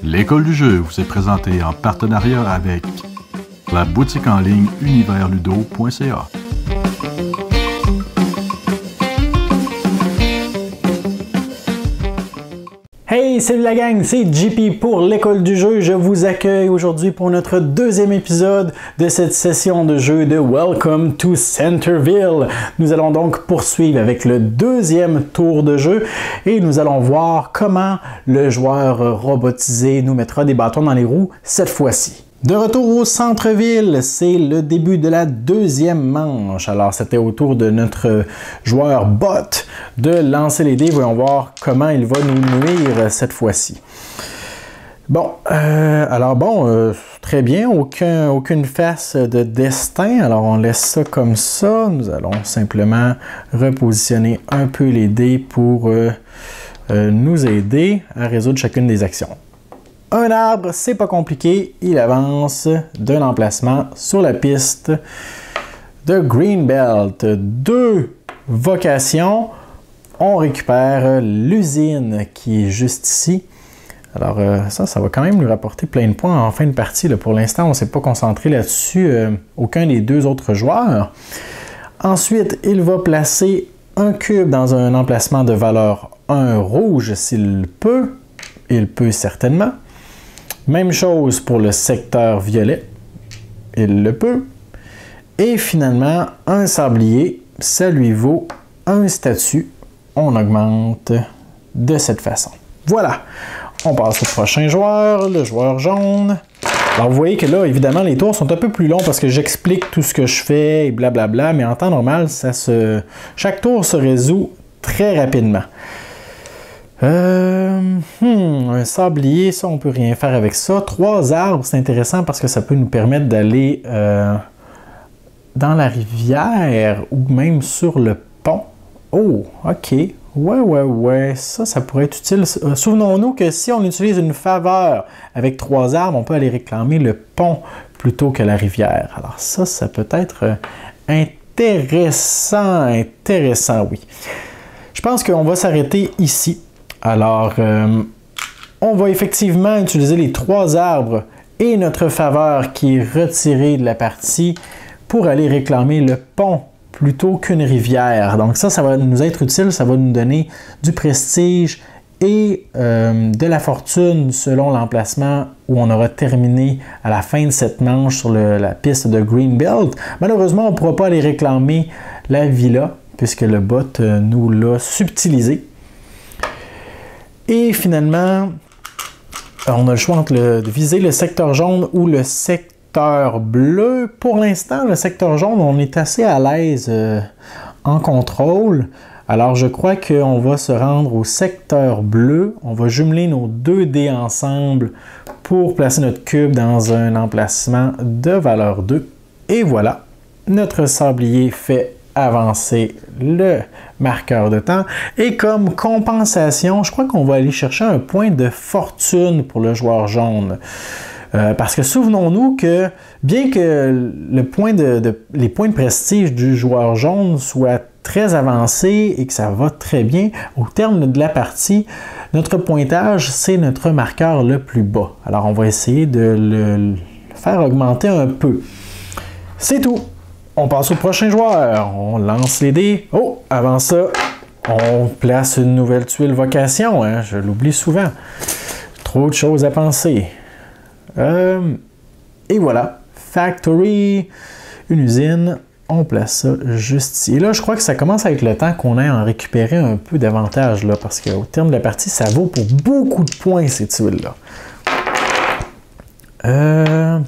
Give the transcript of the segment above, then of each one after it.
L'école du jeu vous est présentée en partenariat avec la boutique en ligne universludo.ca. Hey, salut la gang, c'est JP pour l'école du jeu. Je vous accueille aujourd'hui pour notre deuxième épisode de cette session de jeu de Welcome to Centerville. Nous allons donc poursuivre avec le deuxième tour de jeu et nous allons voir comment le joueur robotisé nous mettra des bâtons dans les roues cette fois-ci. De retour au centre-ville, c'est le début de la deuxième manche. Alors, c'était au tour de notre joueur bot de lancer les dés. Voyons voir comment il va nous nuire cette fois-ci. Bon, très bien, aucune face de destin. Alors, on laisse ça comme ça. Nous allons simplement repositionner un peu les dés pour nous aider à résoudre chacune des actions. Un arbre, c'est pas compliqué, il avance d'un emplacement sur la piste de Greenbelt. Deux vocations, on récupère l'usine qui est juste ici. Alors ça va quand même lui rapporter plein de points en fin de partie. Là. Pour l'instant, on ne s'est pas concentré là-dessus, aucun des deux autres joueurs. Ensuite, il va placer un cube dans un emplacement de valeur 1 rouge s'il peut. Il peut certainement. Même chose pour le secteur violet, il le peut. Et finalement, un sablier, ça lui vaut un statut. On augmente de cette façon. Voilà, on passe au prochain joueur, le joueur jaune. Alors vous voyez que là, évidemment, les tours sont un peu plus longs parce que j'explique tout ce que je fais et blablabla, mais en temps normal, chaque tour se résout très rapidement. Un sablier, ça on peut rien faire avec ça. 3 arbres, c'est intéressant parce que ça peut nous permettre d'aller dans la rivière ou même sur le pont. Oh, ok. Ouais, ça pourrait être utile. Souvenons-nous que si on utilise une faveur avec 3 arbres, on peut aller réclamer le pont plutôt que la rivière. Alors ça peut être intéressant, oui. Je pense qu'on va s'arrêter ici. Alors, on va effectivement utiliser les 3 arbres et notre faveur qui est retirée de la partie pour aller réclamer le pont plutôt qu'une rivière. Donc ça va nous être utile, ça va nous donner du prestige et de la fortune selon l'emplacement où on aura terminé à la fin de cette manche sur la piste de Greenbelt. Malheureusement, on ne pourra pas aller réclamer la villa puisque le bot nous l'a subtilisé. Et finalement, on a le choix entre de viser le secteur jaune ou le secteur bleu. Pour l'instant, le secteur jaune, on est assez à l'aise en contrôle. Alors, je crois qu'on va se rendre au secteur bleu. On va jumeler nos 2 dés ensemble pour placer notre cube dans un emplacement de valeur 2. Et voilà, notre sablier fait avancer le marqueur de temps. Et comme compensation, je crois qu'on va aller chercher un point de fortune pour le joueur jaune. Parce que souvenons-nous que bien que les points de prestige du joueur jaune soient très avancés et que ça va très bien, au terme de la partie, notre pointage, c'est notre marqueur le plus bas. Alors on va essayer de le faire augmenter un peu. C'est tout. On passe au prochain joueur. On lance les dés. Oh, avant ça, on place une nouvelle tuile vocation. Hein? Je l'oublie souvent. Trop de choses à penser. Et voilà. Factory, une usine. On place ça juste ici. Et là, je crois que ça commence à être le temps qu'on ait à en récupérer un peu davantage. Là, parce qu'au terme de la partie, ça vaut pour beaucoup de points, ces tuiles-là.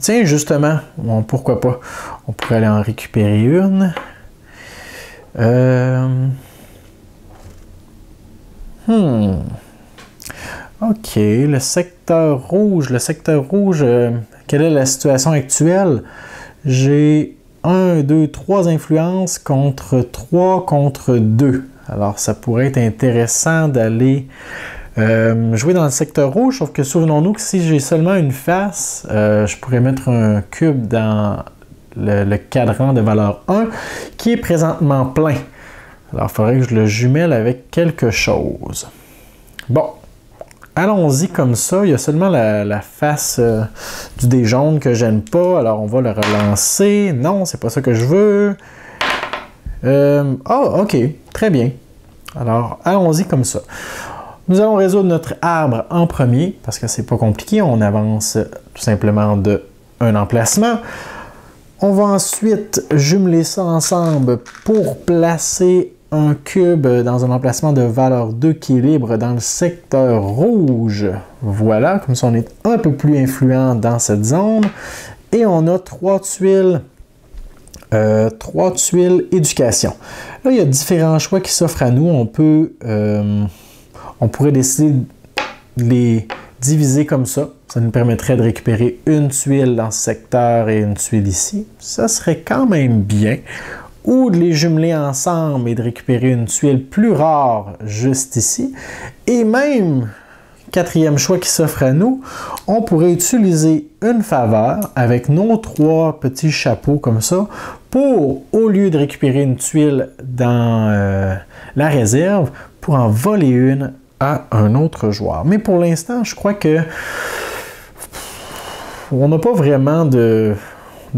Tiens, justement, pourquoi pas? On pourrait aller en récupérer une. OK, le secteur rouge. Quelle est la situation actuelle? J'ai 1, 2, 3 influences contre 3 contre 2. Alors, ça pourrait être intéressant d'aller jouer dans le secteur rouge, sauf que souvenons-nous que si j'ai seulement une face, je pourrais mettre un cube dans le cadran de valeur 1 qui est présentement plein. Alors, il faudrait que je le jumelle avec quelque chose. Bon, allons-y comme ça. Il y a seulement la face du dé jaune que j'aime pas. Alors, on va le relancer. Non, c'est pas ça que je veux. OK. Très bien. Alors, allons-y comme ça. Nous allons résoudre notre arbre en premier, parce que c'est pas compliqué. On avance tout simplement de un emplacement. On va ensuite jumeler ça ensemble pour placer un cube dans un emplacement de valeur 2 qui est libre dans le secteur rouge. Voilà, comme ça on est un peu plus influent dans cette zone. Et on a 3 tuiles éducation. Là, il y a différents choix qui s'offrent à nous. On pourrait décider de les diviser comme ça. Ça nous permettrait de récupérer une tuile dans ce secteur et une tuile ici. Ça serait quand même bien. Ou de les jumeler ensemble et de récupérer une tuile plus rare juste ici. Et même, quatrième choix qui s'offre à nous, on pourrait utiliser une faveur avec nos 3 petits chapeaux comme ça pour, au lieu de récupérer une tuile dans la réserve, pour en voler une à un autre joueur. Mais pour l'instant, je crois que on n'a pas vraiment de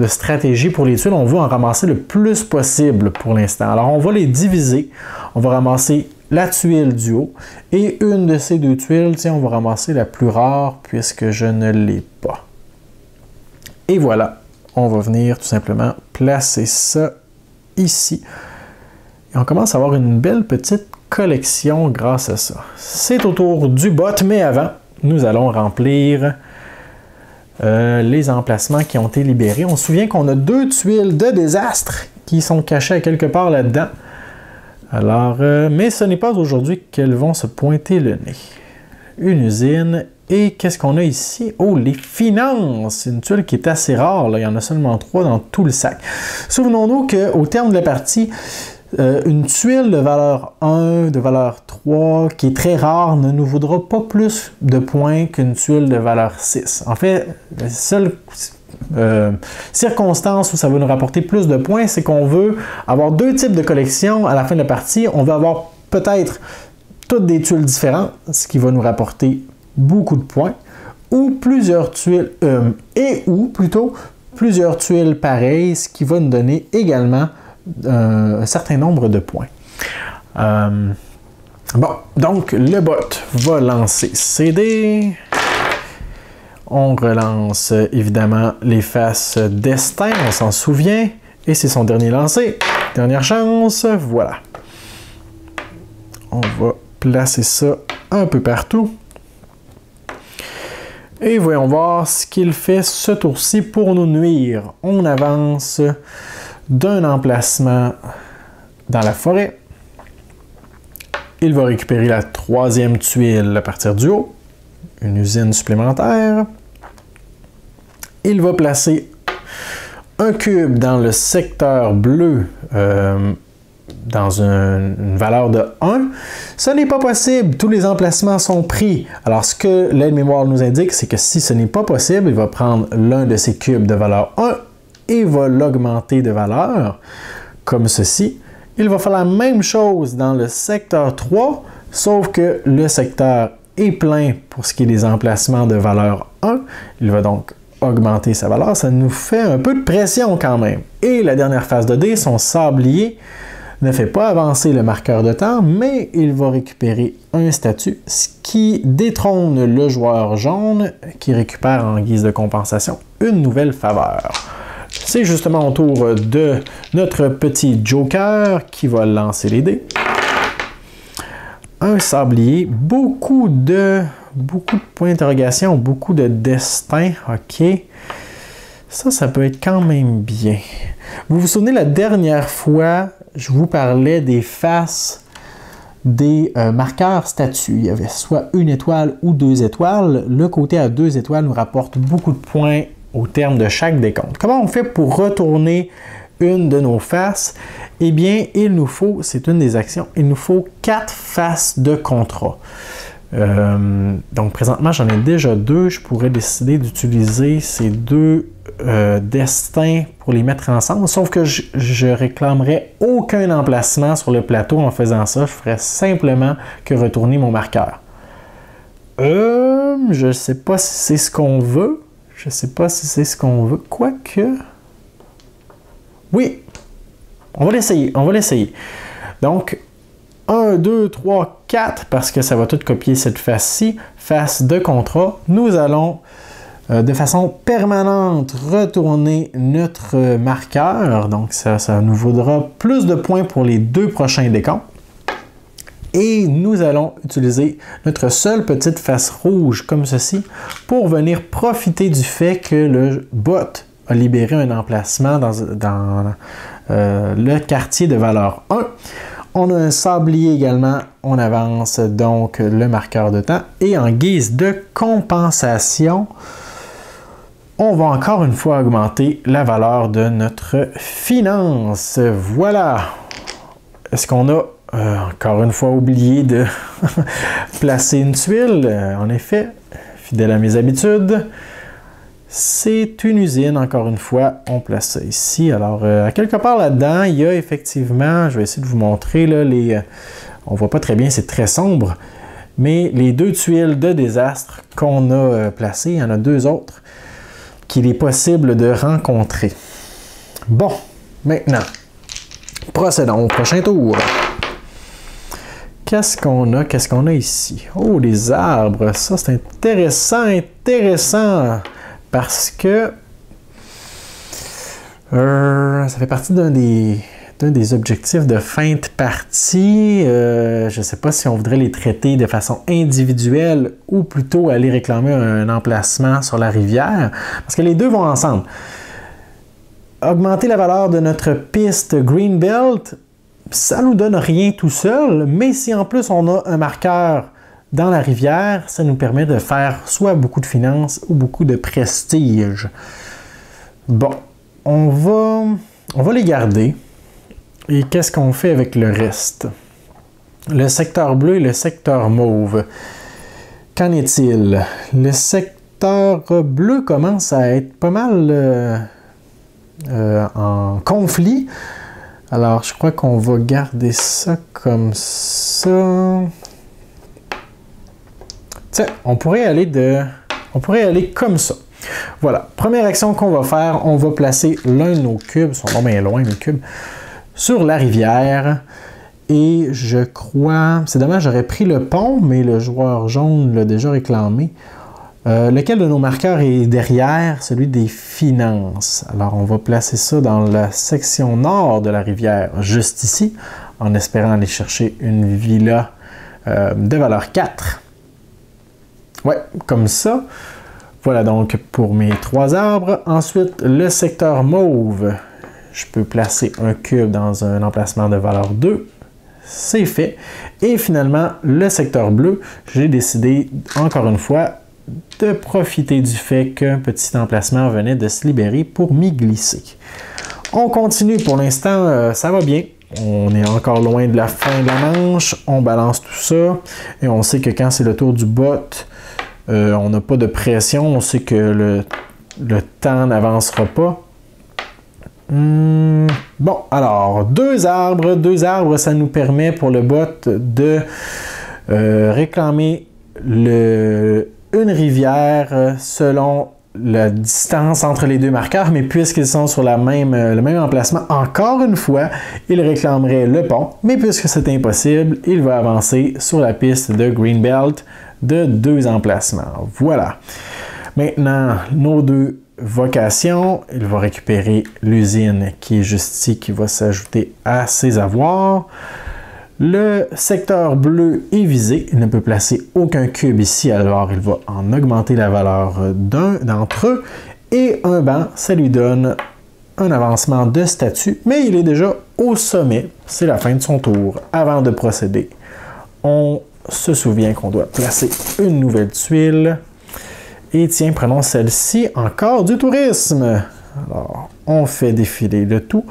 stratégie pour les tuiles. On veut en ramasser le plus possible pour l'instant. Alors, on va les diviser. On va ramasser la tuile du haut et une de ces 2 tuiles, on va ramasser la plus rare puisque je ne l'ai pas. Et voilà, on va venir tout simplement placer ça ici. Et on commence à avoir une belle petite collection grâce à ça. C'est au tour du bot, mais avant, nous allons remplir les emplacements qui ont été libérés. On se souvient qu'on a 2 tuiles de désastre qui sont cachées à quelque part là-dedans. Alors, mais ce n'est pas aujourd'hui qu'elles vont se pointer le nez. Une usine. Et qu'est-ce qu'on a ici? Oh, les finances! Une tuile qui est assez rare. Là. Il y en a seulement 3 dans tout le sac. Souvenons-nous qu'au terme de la partie, une tuile de valeur 1, de valeur 3, qui est très rare, ne nous vaudra pas plus de points qu'une tuile de valeur 6. En fait, la seule circonstance où ça va nous rapporter plus de points, c'est qu'on veut avoir 2 types de collections à la fin de la partie. On va avoir peut-être toutes des tuiles différentes, ce qui va nous rapporter beaucoup de points, ou plusieurs tuiles, plusieurs tuiles pareilles, ce qui va nous donner également un certain nombre de points. Bon, donc le bot va lancer ses dés. On relance évidemment les faces destin, on s'en souvient. Et c'est son dernier lancer. Dernière chance, voilà. On va placer ça un peu partout. Et voyons voir ce qu'il fait ce tour-ci pour nous nuire. On avance d'un emplacement dans la forêt. Il va récupérer la 3e tuile à partir du haut, une usine supplémentaire. Il va placer un cube dans le secteur bleu dans une valeur de 1. Ce n'est pas possible, tous les emplacements sont pris. Alors ce que l'aide-mémoire nous indique, c'est que si ce n'est pas possible, il va prendre l'un de ces cubes de valeur 1 et va l'augmenter de valeur, comme ceci. Il va faire la même chose dans le secteur 3, sauf que le secteur est plein pour ce qui est des emplacements de valeur 1. Il va donc augmenter sa valeur. Ça nous fait un peu de pression quand même. Et la dernière phase de dé, son sablier, ne fait pas avancer le marqueur de temps, mais il va récupérer un statut, ce qui détrône le joueur jaune, qui récupère en guise de compensation une nouvelle faveur. C'est justement au tour de notre petit Joker qui va lancer les dés. Un sablier, beaucoup de points d'interrogation, beaucoup de destin. OK. Ça peut être quand même bien. Vous vous souvenez, la dernière fois, je vous parlais des faces des marqueurs statuts. Il y avait soit une étoile ou 2 étoiles. Le côté à 2 étoiles nous rapporte beaucoup de points au terme de chaque décompte. Comment on fait pour retourner une de nos faces? Eh bien, il nous faut, c'est une des actions, il nous faut 4 faces de contrat. Donc, présentement, j'en ai déjà 2. Je pourrais décider d'utiliser ces 2 destins pour les mettre ensemble, sauf que je réclamerais aucun emplacement sur le plateau en faisant ça. Je ferais simplement que retourner mon marqueur. Je sais pas si c'est ce qu'on veut. Je sais pas si c'est ce qu'on veut. Quoique... Oui! On va l'essayer, on va l'essayer. Donc, 1, 2, 3, 4, parce que ça va tout copier cette face-ci. Face de contrat. Nous allons, de façon permanente, retourner notre marqueur. Donc, ça nous vaudra plus de points pour les 2 prochains décomptes. Et nous allons utiliser notre seule petite face rouge comme ceci pour venir profiter du fait que le bot a libéré un emplacement dans le quartier de valeur 1. On a un sablier également, on avance donc le marqueur de temps. Et en guise de compensation, on va encore une fois augmenter la valeur de notre finance. Voilà! Est-ce qu'on a encore une fois oublié de placer une tuile? En effet, fidèle à mes habitudes, c'est une usine, encore une fois, on place ça ici. Alors, à quelque part là-dedans, il y a effectivement, je vais essayer de vous montrer, là, on voit pas très bien, c'est très sombre, mais les 2 tuiles de désastre qu'on a placées, il y en a 2 autres qu'il est possible de rencontrer. Bon, maintenant, procédons au prochain tour. Qu'est-ce qu'on a? Qu'est-ce qu'on a ici? Oh, les arbres! Ça, c'est intéressant! Parce que ça fait partie d'un des objectifs de fin de partie. Je ne sais pas si on voudrait les traiter de façon individuelle ou plutôt aller réclamer un emplacement sur la rivière. Parce que les deux vont ensemble. Augmenter la valeur de notre piste Greenbelt, ça nous donne rien tout seul, mais si en plus on a un marqueur dans la rivière, ça nous permet de faire soit beaucoup de finances ou beaucoup de prestige. Bon, on va les garder. Et qu'est-ce qu'on fait avec le reste? Le secteur bleu et le secteur mauve. Qu'en est-il? Le secteur bleu commence à être pas mal en conflit. Alors, je crois qu'on va garder ça comme ça. Tiens, on pourrait aller comme ça. Voilà. Première action qu'on va faire, on va placer l'un de nos cubes, ils sont pas bien loin, les cubes, sur la rivière. Et je crois... C'est dommage, j'aurais pris le pont, mais le joueur jaune l'a déjà réclamé. Lequel de nos marqueurs est derrière? Celui des finances. Alors, on va placer ça dans la section nord de la rivière, juste ici, en espérant aller chercher une villa de valeur 4. Ouais, comme ça. Voilà donc pour mes 3 arbres. Ensuite, le secteur mauve. Je peux placer un cube dans un emplacement de valeur 2. C'est fait. Et finalement, le secteur bleu, j'ai décidé, encore une fois, de profiter du fait qu'un petit emplacement venait de se libérer pour m'y glisser. On continue pour l'instant, ça va bien. On est encore loin de la fin de la manche. On balance tout ça. Et on sait que quand c'est le tour du bot, on n'a pas de pression. On sait que le temps n'avancera pas. Bon, alors, 2 arbres. 2 arbres, ça nous permet pour le bot de réclamer une rivière selon la distance entre les 2 marqueurs, mais puisqu'ils sont sur le même emplacement, encore une fois, il réclamerait le pont, mais puisque c'est impossible, il va avancer sur la piste de Greenbelt de 2 emplacements. Voilà. Maintenant, nos 2 vocations, il va récupérer l'usine qui est juste ici, qui va s'ajouter à ses avoirs. Le secteur bleu est visé, il ne peut placer aucun cube ici, alors il va en augmenter la valeur d'un d'entre eux. Et un banc, ça lui donne un avancement de statut, mais il est déjà au sommet, c'est la fin de son tour. Avant de procéder, on se souvient qu'on doit placer une nouvelle tuile. Et tiens, prenons celle-ci, encore du tourisme. Alors, on fait défiler le tout.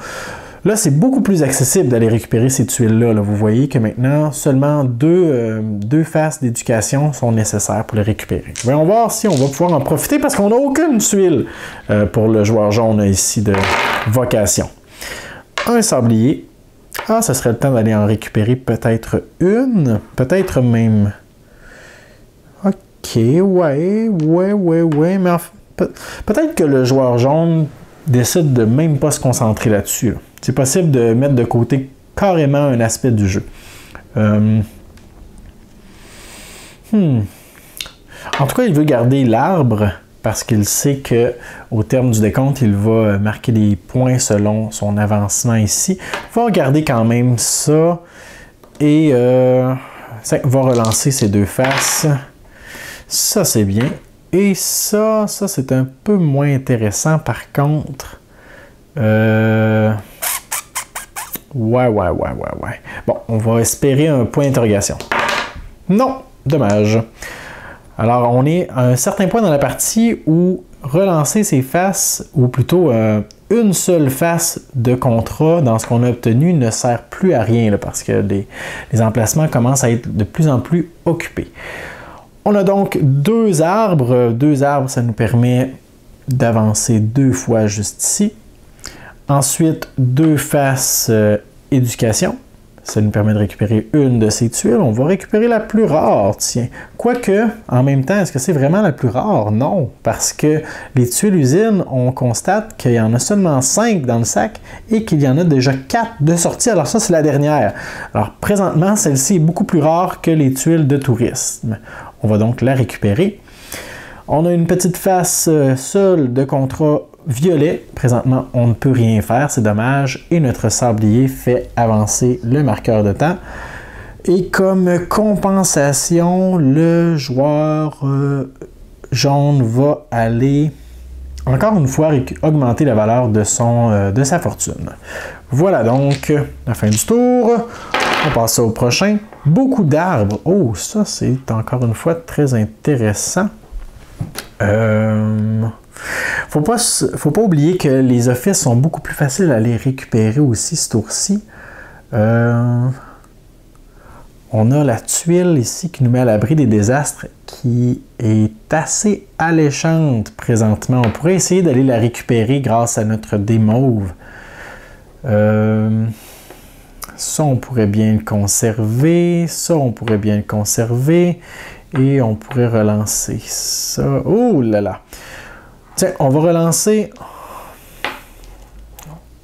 Là, c'est beaucoup plus accessible d'aller récupérer ces tuiles-là. Là. Vous voyez que maintenant, seulement deux faces d'éducation sont nécessaires pour les récupérer. Voyons voir si on va pouvoir en profiter parce qu'on n'a aucune tuile pour le joueur jaune ici de vocation. Un sablier. Ah, ce serait le temps d'aller en récupérer peut-être une, peut-être même... OK, ouais, mais peut-être que le joueur jaune décide de même pas se concentrer là-dessus. Là. C'est possible de mettre de côté carrément un aspect du jeu. En tout cas, il veut garder l'arbre parce qu'il sait qu'au terme du décompte, il va marquer des points selon son avancement ici. Il va garder quand même ça et va relancer ses deux faces. Ça, c'est bien. Et ça c'est un peu moins intéressant par contre. Ouais. Bon, on va espérer un point d'interrogation. Non, dommage. Alors, on est à un certain point dans la partie où relancer ses faces, ou plutôt une seule face de contrat dans ce qu'on a obtenu ne sert plus à rien là, parce que les emplacements commencent à être de plus en plus occupés. On a donc deux arbres. Deux arbres, ça nous permet d'avancer deux fois juste ici. Ensuite, deux faces éducation. Ça nous permet de récupérer une de ces tuiles. On va récupérer la plus rare, tiens. Quoique, en même temps, est-ce que c'est vraiment la plus rare? Non, parce que les tuiles usines, on constate qu'il y en a seulement 5 dans le sac et qu'il y en a déjà 4 de sortie. Alors ça, c'est la dernière. Alors présentement, celle-ci est beaucoup plus rare que les tuiles de tourisme. On va donc la récupérer. On a une petite face seule de contrat violet. Présentement, on ne peut rien faire, c'est dommage. Et notre sablier fait avancer le marqueur de temps. Et comme compensation, le joueur jaune va aller, encore une fois, augmenter la valeur de sa fortune. Voilà donc la fin du tour. On passe au prochain. Beaucoup d'arbres. Oh, ça, c'est encore une fois très intéressant. Faut pas oublier que les offices sont beaucoup plus faciles à les récupérer aussi ce tour-ci. On a la tuile ici qui nous met à l'abri des désastres qui est assez alléchante présentement. On pourrait essayer d'aller la récupérer grâce à notre dé mauve. Ça, on pourrait bien le conserver. Ça, on pourrait bien le conserver. Et on pourrait relancer ça. Oh là là! Tiens, on va relancer...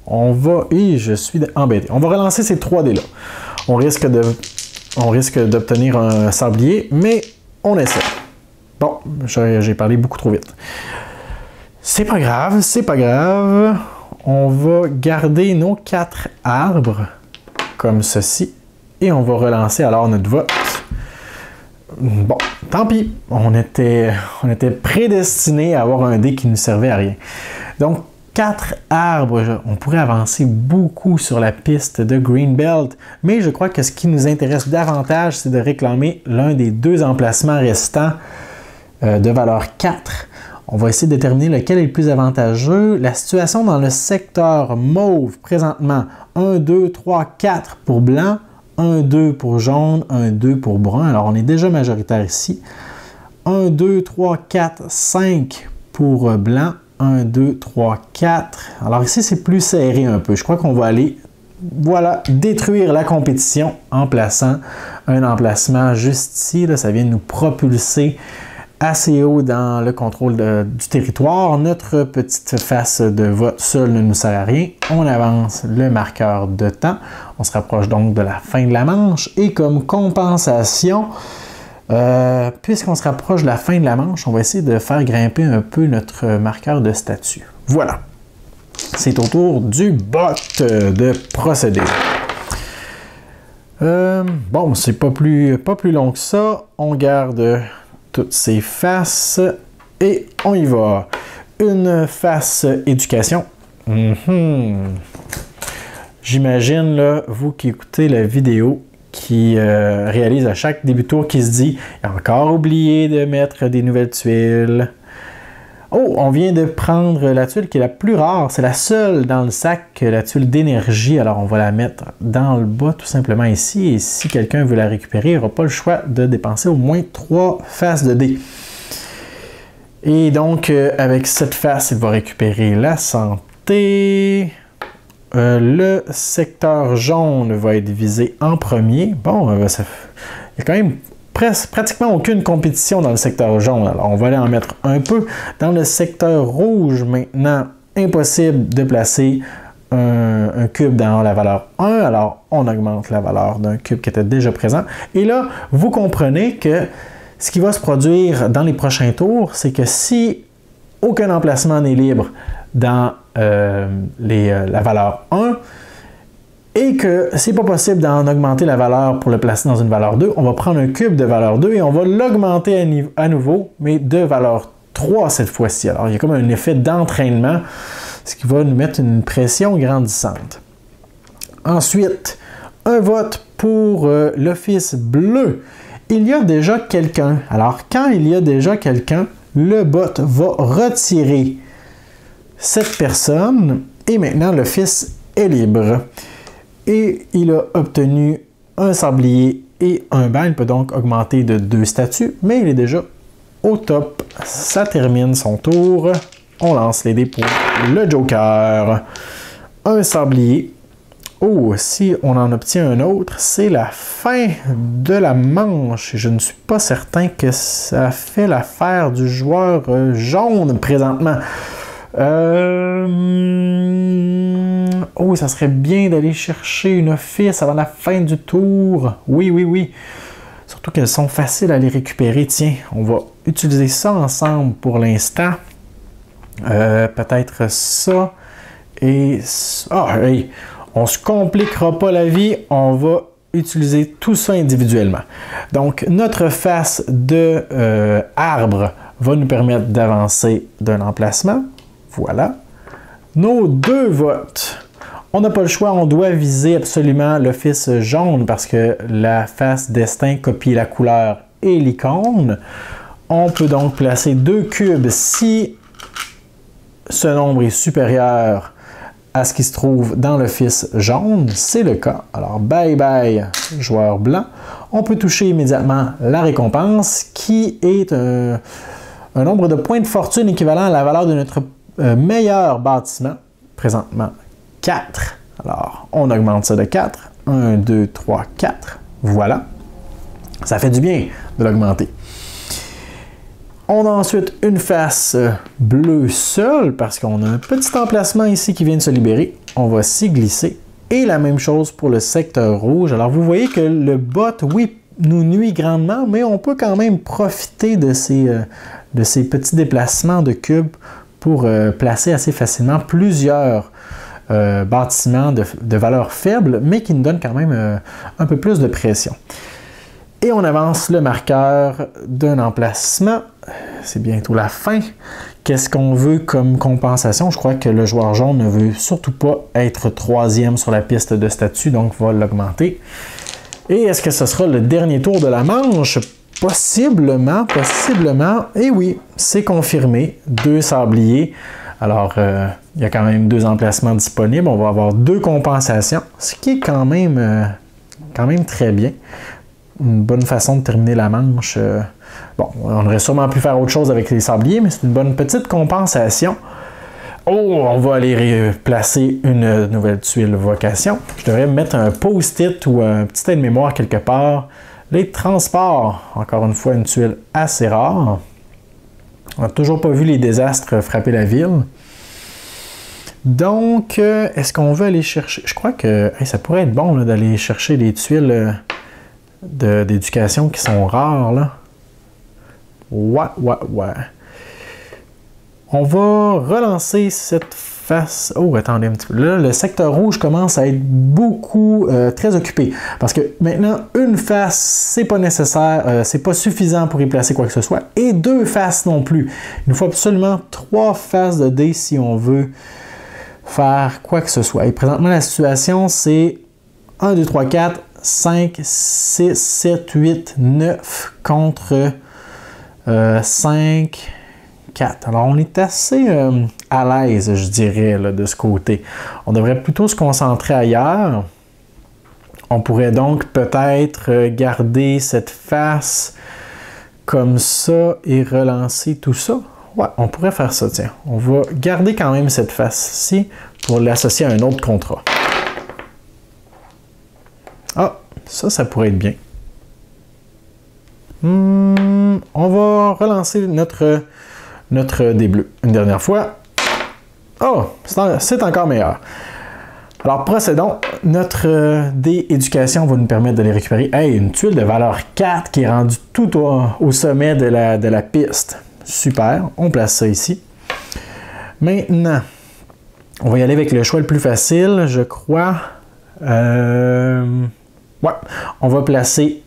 je suis embêté. On va relancer ces 3 dés-là. On risque d'obtenir un sablier, mais on essaie. Bon, j'ai parlé beaucoup trop vite. C'est pas grave, c'est pas grave. On va garder nos 4 arbres, comme ceci, et on va relancer alors notre vote. Bon, tant pis, on était prédestiné à avoir un dé qui ne servait à rien. Donc, 4 arbres, on pourrait avancer beaucoup sur la piste de Greenbelt, mais je crois que ce qui nous intéresse davantage, c'est de réclamer l'un des 2 emplacements restants de valeur 4. On va essayer de déterminer lequel est le plus avantageux. La situation dans le secteur mauve, présentement, 1, 2, 3, 4 pour blanc, 1, 2 pour jaune, 1, 2 pour brun. Alors, on est déjà majoritaire ici. 1, 2, 3, 4, 5 pour blanc. 1, 2, 3, 4. Alors ici, c'est plus serré un peu. Je crois qu'on va aller, voilà, détruire la compétition en plaçant un emplacement juste ici. Là, ça vient de nous propulser assez haut dans le contrôle du territoire. Notre petite face de vote seule ne nous sert à rien. On avance le marqueur de temps. On se rapproche donc de la fin de la manche. Et comme compensation, puisqu'on se rapproche de la fin de la manche, on va essayer de faire grimper un peu notre marqueur de statut. Voilà. C'est au tour du bot de procéder. Bon, c'est pas plus long que ça. On garde toutes ces faces et on y va. Une face éducation. J'imagine, là, vous qui écoutez la vidéo, qui réalise à chaque début de tour, qui se dit « Il a encore oublié de mettre des nouvelles tuiles. » Oh, on vient de prendre la tuile qui est la plus rare. C'est la seule dans le sac, la tuile d'énergie. Alors, on va la mettre dans le bas, tout simplement ici. Et si quelqu'un veut la récupérer, il n'aura pas le choix de dépenser au moins 3 faces de dés. Et donc, avec cette face, il va récupérer la santé. Le secteur jaune va être visé en premier. Bon, il y a quand même pratiquement aucune compétition dans le secteur jaune. Alors, on va aller en mettre un peu. Dans le secteur rouge, maintenant, impossible de placer un cube dans la valeur 1. Alors, on augmente la valeur d'un cube qui était déjà présent. Et là, vous comprenez que ce qui va se produire dans les prochains tours, c'est que si aucun emplacement n'est libre dans la valeur 1, et que c'est pas possible d'en augmenter la valeur pour le placer dans une valeur 2, on va prendre un cube de valeur 2 et on va l'augmenter à nouveau, mais de valeur 3 cette fois-ci. Alors, il y a comme un effet d'entraînement, ce qui va nous mettre une pression grandissante. Ensuite, un vote pour l'office bleu. Il y a déjà quelqu'un. Alors, quand il y a déjà quelqu'un, le bot va retirer cette personne et maintenant l'office est libre. Et il a obtenu un sablier et un banc. Il peut donc augmenter de 2 statuts, mais il est déjà au top. Ça termine son tour. On lance les dés pour le Joker. Un sablier. Oh, si on en obtient un autre, c'est la fin de la manche. Je ne suis pas certain que ça fait l'affaire du joueur jaune présentement. Oh, ça serait bien d'aller chercher une office avant la fin du tour. Oui, oui, oui. Surtout qu'elles sont faciles à les récupérer. Tiens, on va utiliser ça ensemble pour l'instant. Peut-être ça. Et ça. Ah, hey, on se compliquera pas la vie. On va utiliser tout ça individuellement. Donc, notre face de arbre va nous permettre d'avancer d'un emplacement. Voilà. Nos 2 votes. On n'a pas le choix, on doit viser absolument l'office jaune parce que la face destin copie la couleur et l'icône. On peut donc placer 2 cubes si ce nombre est supérieur à ce qui se trouve dans l'office jaune. C'est le cas. Alors, bye bye, joueur blanc. On peut toucher immédiatement la récompense qui est un nombre de points de fortune équivalent à la valeur de notre meilleur bâtiment. Présentement, 4. Alors, on augmente ça de 4. 1, 2, 3, 4. Voilà. Ça fait du bien de l'augmenter. On a ensuite une face bleue seule parce qu'on a un petit emplacement ici qui vient de se libérer. On va s'y glisser. Et la même chose pour le secteur rouge. Alors, vous voyez que le bot, oui, nous nuit grandement, mais on peut quand même profiter de ces petits déplacements de cubes pour placer assez facilement plusieurs bâtiments de valeur faible, mais qui nous donnent quand même un peu plus de pression. Et on avance le marqueur d'un emplacement. C'est bientôt la fin. Qu'est-ce qu'on veut comme compensation? Je crois que le joueur jaune ne veut surtout pas être 3e sur la piste de statut, donc va l'augmenter. Et est-ce que ce sera le dernier tour de la manche? Possiblement, possiblement. Et oui, c'est confirmé. 2 sabliers. Alors, il y a quand même 2 emplacements disponibles. On va avoir 2 compensations, ce qui est quand même très bien. Une bonne façon de terminer la manche. Bon, on aurait sûrement pu faire autre chose avec les sabliers, mais c'est une bonne petite compensation. Oh, on va aller placer une nouvelle tuile vocation. Je devrais mettre un post-it ou un petit aide-mémoire quelque part. Les transports, encore une fois, une tuile assez rare. On n'a toujours pas vu les désastres frapper la ville. Donc, est-ce qu'on veut aller chercher... Je crois que ça pourrait être bon d'aller chercher des tuiles d'éducation qui sont rares. Là. Ouais. On va relancer cette face... Oh, attendez un petit peu. Là, le secteur rouge commence à être beaucoup très occupé. Parce que maintenant, une face, c'est pas nécessaire, c'est pas suffisant pour y placer quoi que ce soit. Et 2 faces non plus. Il nous faut absolument 3 faces de dés si on veut faire quoi que ce soit. Et présentement, la situation, c'est 1, 2, 3, 4, 5, 6, 7, 8, 9 contre 5... 4. Alors, on est assez à l'aise, je dirais, là, de ce côté. On devrait plutôt se concentrer ailleurs. On pourrait donc peut-être garder cette face comme ça et relancer tout ça. Ouais, on pourrait faire ça, tiens. On va garder quand même cette face-ci pour l'associer à un autre contrat. Ah, ça pourrait être bien. On va relancer notre dé bleu une dernière fois. Oh, c'est encore meilleur. Alors, procédons. Notre dé éducation va nous permettre de les récupérer. Hey, une tuile de valeur 4 qui est rendue tout au sommet de la piste. Super, on place ça ici. Maintenant, on va y aller avec le choix le plus facile, je crois. Ouais, on va placer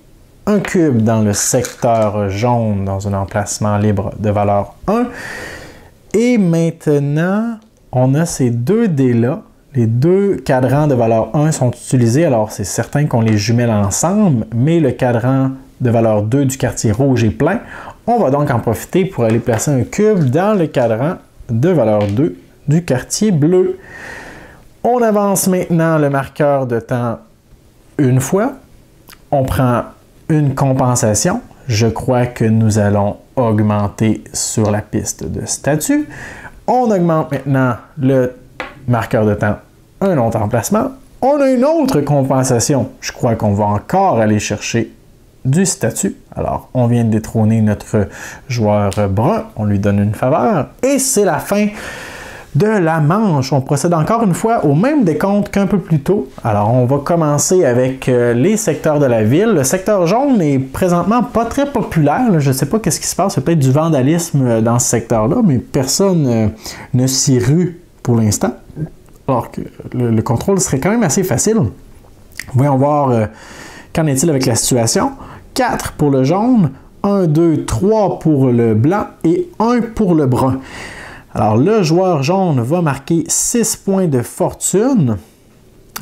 un cube dans le secteur jaune dans un emplacement libre de valeur 1. Et maintenant, on a ces deux dés-là. Les deux cadrans de valeur 1 sont utilisés, alors c'est certain qu'on les jumelle ensemble, mais le cadran de valeur 2 du quartier rouge est plein. On va donc en profiter pour aller placer un cube dans le cadran de valeur 2 du quartier bleu. On avance maintenant le marqueur de temps une fois. On prend une compensation. Je crois que nous allons augmenter sur la piste de statut. On augmente maintenant le marqueur de temps un autre emplacement. On a une autre compensation. Je crois qu'on va encore aller chercher du statut. Alors, on vient de détrôner notre joueur brun. On lui donne une faveur. Et c'est la fin de la manche. On procède encore une fois au même décompte qu'un peu plus tôt. Alors, on va commencer avec les secteurs de la ville. Le secteur jaune est présentement pas très populaire. Je ne sais pas qu'est-ce qui se passe. Il y a peut-être du vandalisme dans ce secteur-là, mais personne ne s'y rue pour l'instant. Alors que le contrôle serait quand même assez facile. Voyons voir qu'en est-il avec la situation. 4 pour le jaune, 1, 2, 3 pour le blanc et 1 pour le brun. Alors, le joueur jaune va marquer 6 points de fortune.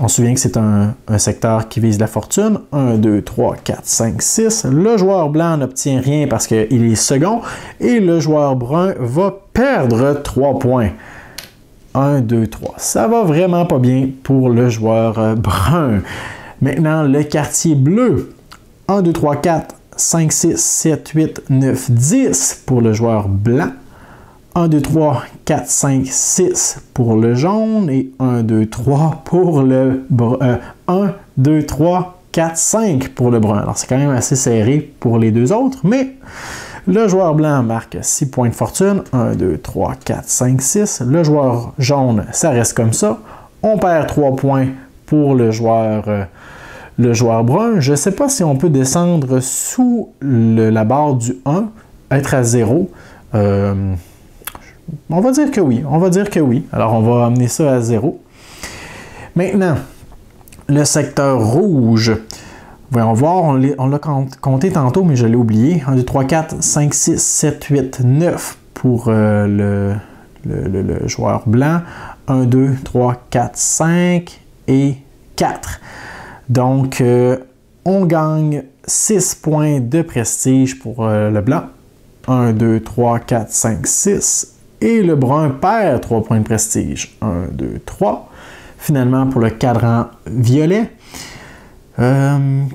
On se souvient que c'est un secteur qui vise la fortune. 1, 2, 3, 4, 5, 6. Le joueur blanc n'obtient rien parce qu'il est second. Et le joueur brun va perdre 3 points. 1, 2, 3. Ça va vraiment pas bien pour le joueur brun. Maintenant, le quartier bleu. 1, 2, 3, 4, 5, 6, 7, 8, 9, 10 pour le joueur blanc. 1, 2, 3, 4, 5, 6 pour le jaune et 1, 2, 3 pour le brun. 1, 2, 3, 4, 5 pour le brun. Alors, c'est quand même assez serré pour les deux autres, mais le joueur blanc marque 6 points de fortune. 1, 2, 3, 4, 5, 6. Le joueur jaune, ça reste comme ça. On perd 3 points pour le joueur brun. Je ne sais pas si on peut descendre sous la barre du 1, être à 0. On va dire que oui. On va dire que oui. Alors, on va amener ça à 0. Maintenant, le secteur rouge. Voyons voir, on l'a compté tantôt, mais je l'ai oublié. 1, 2, 3, 4, 5, 6, 7, 8, 9 pour le joueur blanc. 1, 2, 3, 4, 5 et 4. Donc, on gagne 6 points de prestige pour le blanc. 1, 2, 3, 4, 5, 6. Et le brun perd 3 points de prestige. 1, 2, 3. Finalement, pour le cadran violet,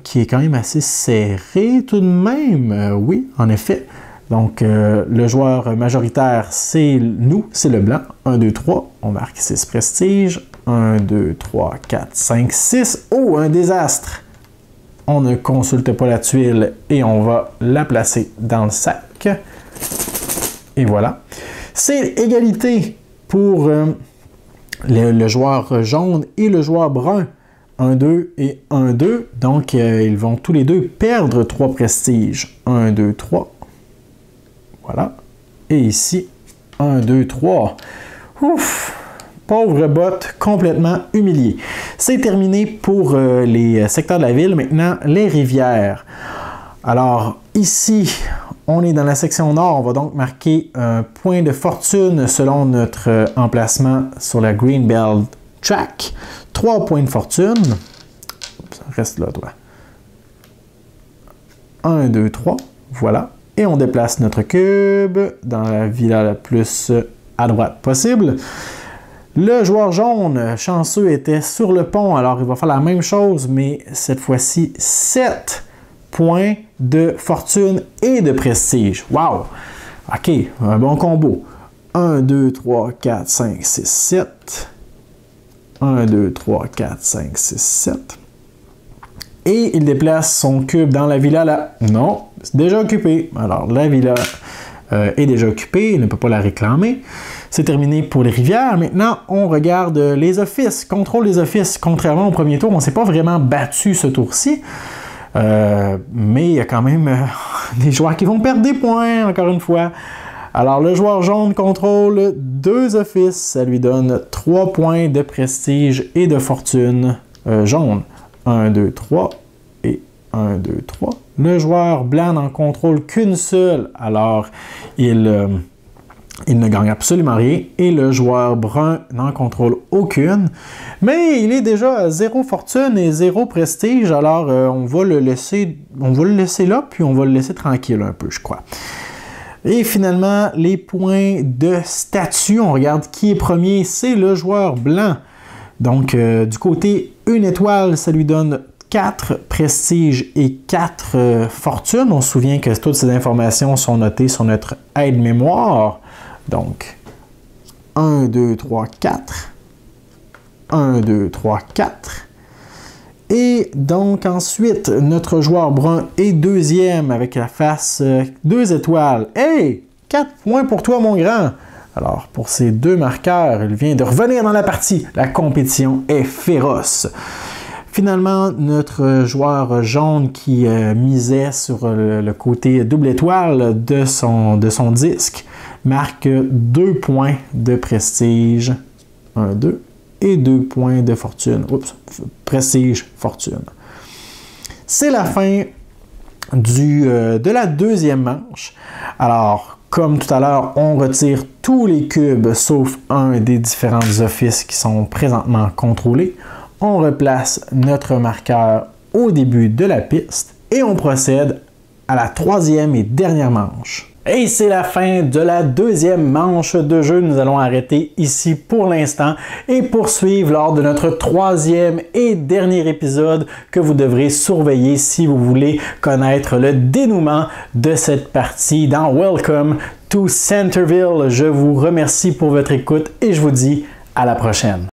qui est quand même assez serré tout de même. Oui, en effet. Donc, le joueur majoritaire, c'est nous, c'est le blanc. 1, 2, 3. On marque 6 prestiges. 1, 2, 3, 4, 5, 6. Oh, un désastre! On ne consulte pas la tuile et on va la placer dans le sac. Et voilà. C'est égalité pour le joueur jaune et le joueur brun. 1, 2 et 1, 2. Donc, ils vont tous les deux perdre 3 prestiges. 1, 2, 3. Voilà. Et ici, 1, 2, 3. Ouf! Pauvre bot, complètement humilié. C'est terminé pour les secteurs de la ville. Maintenant, les rivières. Alors, ici, on est dans la section nord. On va donc marquer un point de fortune selon notre emplacement sur la Greenbelt Track. 3 points de fortune. Reste là, toi. 1, 2, 3. Voilà. Et on déplace notre cube dans la villa la plus à droite possible. Le joueur jaune, chanceux, était sur le pont. Alors, il va faire la même chose, mais cette fois-ci, 7 points de fortune et de prestige. Wow! OK, un bon combo. 1, 2, 3, 4, 5, 6, 7. 1, 2, 3, 4, 5, 6, 7. Et il déplace son cube dans la villa là. Non, c'est déjà occupé. Alors, la villa est déjà occupée, il ne peut pas la réclamer. C'est terminé pour les rivières. Maintenant, on regarde les offices. Contrôle des offices. Contrairement au premier tour, on ne s'est pas vraiment battu ce tour-ci. Mais il y a quand même des joueurs qui vont perdre des points, encore une fois. Alors, le joueur jaune contrôle 2 offices. Ça lui donne 3 points de prestige et de fortune jaune. 1, 2, 3 et 1, 2, 3. Le joueur blanc n'en contrôle qu'une seule. Alors, il ne gagne absolument rien. Et le joueur brun n'en contrôle aucune. Mais il est déjà à 0 fortune et 0 prestige. Alors, on va le laisser là, puis on va le laisser tranquille un peu, je crois. Et finalement, les points de statut. On regarde qui est premier. C'est le joueur blanc. Donc, du côté 1 étoile, ça lui donne 4 prestiges et 4 fortunes. On se souvient que toutes ces informations sont notées sur notre aide-mémoire. Donc, 1, 2, 3, 4. 1, 2, 3, 4. Et donc, ensuite, notre joueur brun est deuxième avec la face 2 étoiles. Hey! 4 points pour toi, mon grand! Alors, pour ces 2 marqueurs, il vient de revenir dans la partie. La compétition est féroce. Finalement, notre joueur jaune qui misait sur le côté double étoile de son disque marque 2 points de prestige. 1, 2. Et 2 points de fortune. Oups, prestige, fortune. C'est la fin de la deuxième manche. Alors, comme tout à l'heure, on retire tous les cubes sauf un des différents offices qui sont présentement contrôlés. On replace notre marqueur au début de la piste et on procède à la troisième et dernière manche. Et c'est la fin de la deuxième manche de jeu. Nous allons arrêter ici pour l'instant et poursuivre lors de notre troisième et dernier épisode que vous devrez surveiller si vous voulez connaître le dénouement de cette partie dans Welcome to Centerville. Je vous remercie pour votre écoute et je vous dis à la prochaine.